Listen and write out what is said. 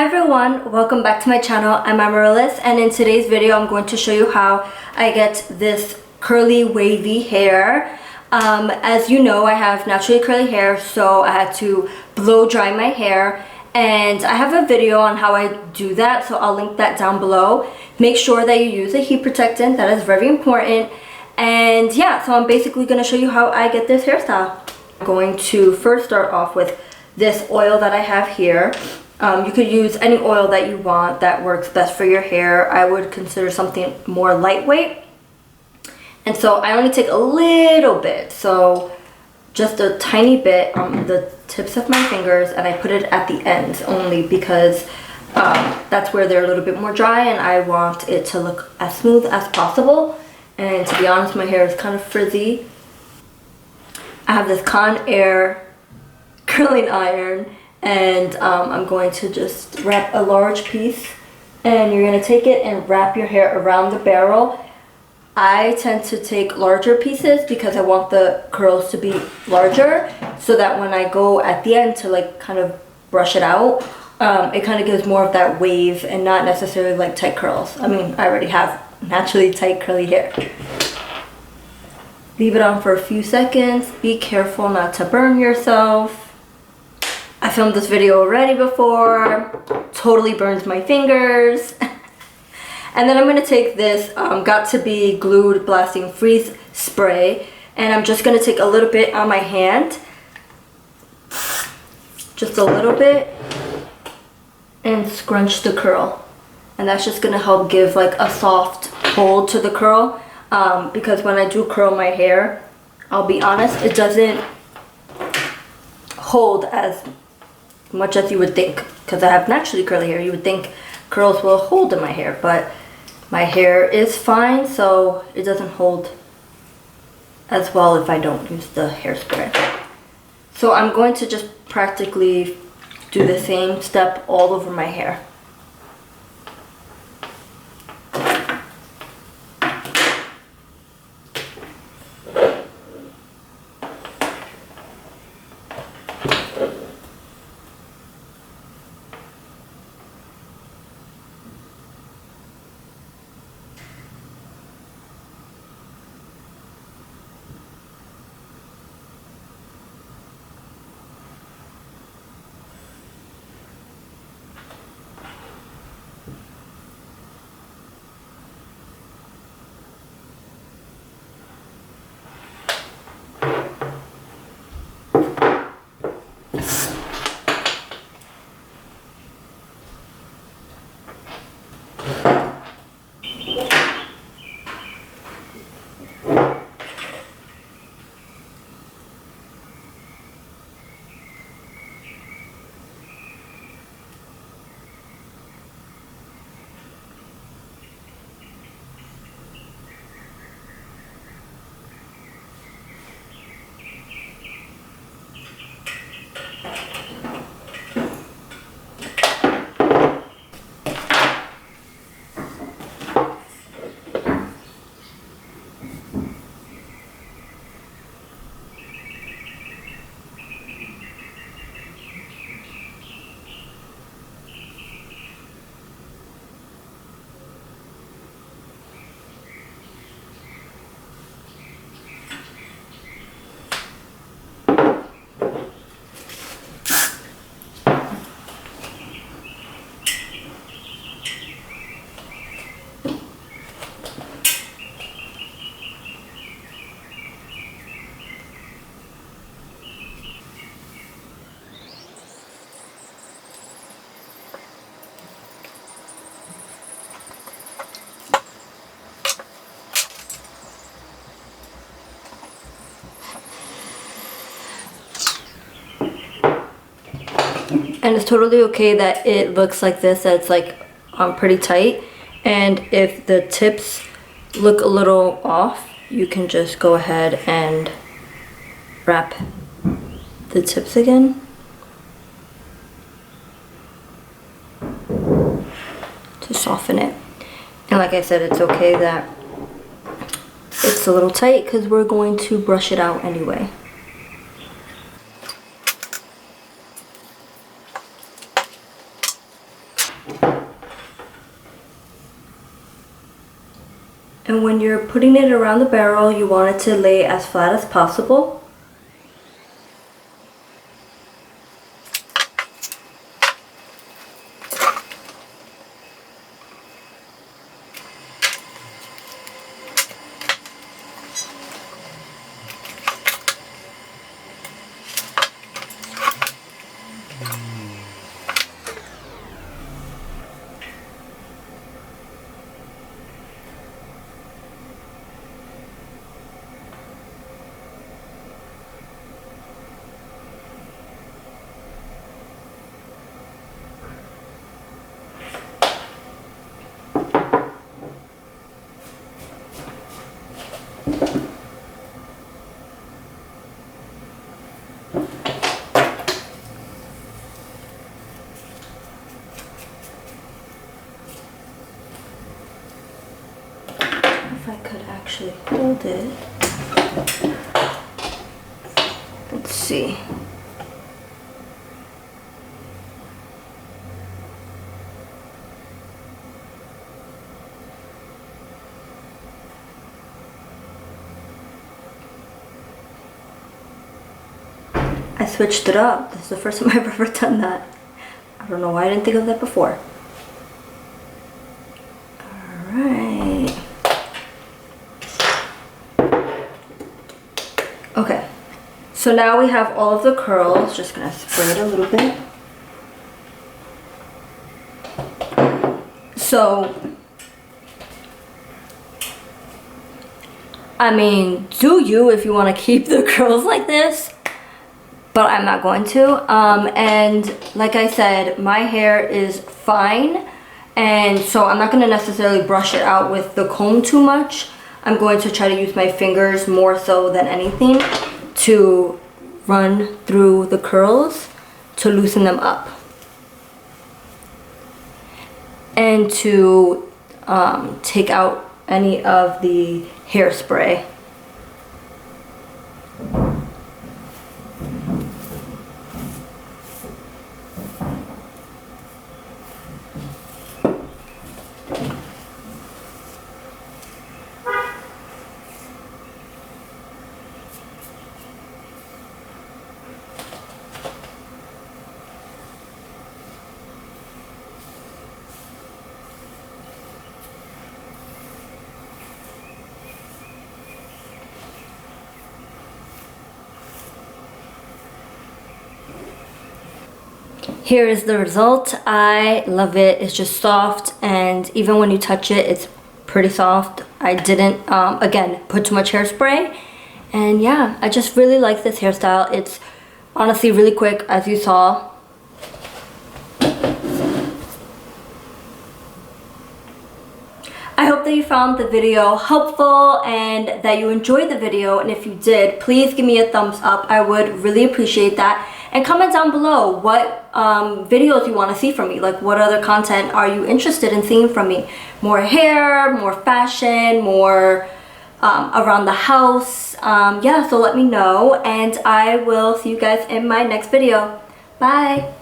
Hi everyone, welcome back to my channel. I'm Amaryllis, and in today's video I'm going to show you how I get this curly wavy hair. As you know, I have naturally curly hair, so I had to blow dry my hair, and I have a video on how I do that, so I'll link that down below. Make sure that you use a heat protectant, that is very important. And yeah, so I'm basically going to show you how I get this hairstyle. I'm going to first start off with this oil that I have here. You could use any oil that you want that works best for your hair. I would consider something more lightweight. And so I only take a little bit, so just a tiny bit on the tips of my fingers, and I put it at the ends only because that's where they're a little bit more dry and I want it to look as smooth as possible. And to be honest, my hair is kind of frizzy. I have this Conair curling iron, and I'm going to just wrap a large piece, and you're going to take it and wrap your hair around the barrel. I tend to take larger pieces because I want the curls to be larger, so that when I go at the end to like kind of brush it out, it kind of gives more of that wave and not necessarily like tight curls. I mean, I already have naturally tight curly hair. Leave it on for a few seconds. Be careful not to burn yourself. I filmed this video already before, totally burns my fingers. And then I'm going to take this Got To Be Glued Blasting Freeze Spray, and I'm just going to take a little bit on my hand, just a little bit, and scrunch the curl. And that's just going to help give like a soft hold to the curl, because when I do curl my hair, I'll be honest, it doesn't hold as much as you would think, because I have naturally curly hair. You would think curls will hold in my hair, but my hair is fine, so it doesn't hold as well if I don't use the hairspray. So I'm going to just practically do the same step all over my hair. And it's totally okay that it looks like this, that it's like pretty tight. And if the tips look a little off, you can just go ahead and wrap the tips again to soften it. And like I said, it's okay that it's a little tight because we're going to brush it out anyway. And when you're putting it around the barrel, you want it to lay as flat as possible. If I could actually hold it. Let's see. I switched it up. This is the first time I've ever done that. I don't know why I didn't think of that before. Alright. Okay. So now we have all of the curls. Just gonna spray it a little bit. So, I mean, do you if you want to keep the curls like this. But I'm not going to. And like I said, my hair is fine. And so I'm not going to necessarily brush it out with the comb too much. I'm going to try to use my fingers more so than anything to run through the curls to loosen them up. And to take out any of the hairspray. Here is the result. I love it. It's just soft, and even when you touch it, it's pretty soft. I didn't, again, put too much hairspray. And yeah, I just really like this hairstyle. It's honestly really quick, as you saw. I hope that you found the video helpful and that you enjoyed the video. And if you did, please give me a thumbs up. I would really appreciate that. And comment down below what videos you want to see from me. Like, what other content are you interested in seeing from me? More hair, more fashion, more around the house. Yeah, so let me know. And I will see you guys in my next video. Bye.